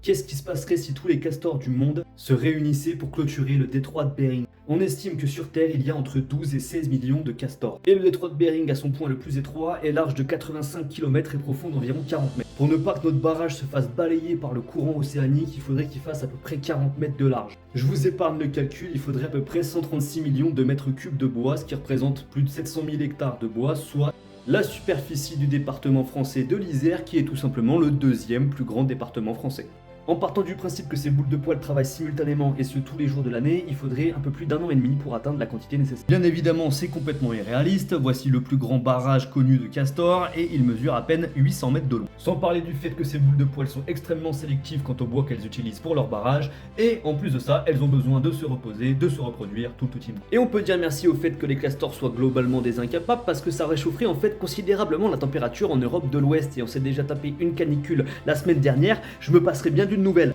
Qu'est-ce qui se passerait si tous les castors du monde se réunissaient pour clôturer le détroit de Bering? On estime que sur Terre, il y a entre 12 et 16 millions de castors. Et le détroit de Bering, à son point le plus étroit, est large de 85 km et profond d'environ 40 mètres. Pour ne pas que notre barrage se fasse balayer par le courant océanique, il faudrait qu'il fasse à peu près 40 mètres de large. Je vous épargne le calcul, il faudrait à peu près 136 millions de mètres cubes de bois, ce qui représente plus de 700 000 hectares de bois, soit la superficie du département français de l'Isère, qui est tout simplement le deuxième plus grand département français. En partant du principe que ces boules de poils travaillent simultanément et ce tous les jours de l'année, il faudrait un peu plus d'un an et demi pour atteindre la quantité nécessaire. Bien évidemment, c'est complètement irréaliste. Voici le plus grand barrage connu de Castor et il mesure à peine 800 mètres de long. Sans parler du fait que ces boules de poils sont extrêmement sélectives quant au bois qu'elles utilisent pour leur barrage et en plus de ça, elles ont besoin de se reposer, de se reproduire tout le temps. Et on peut dire merci au fait que les castors soient globalement des incapables parce que ça réchaufferait en fait considérablement la température en Europe de l'Ouest et on s'est déjà tapé une canicule la semaine dernière, je me passerai bien d'une nouvelle.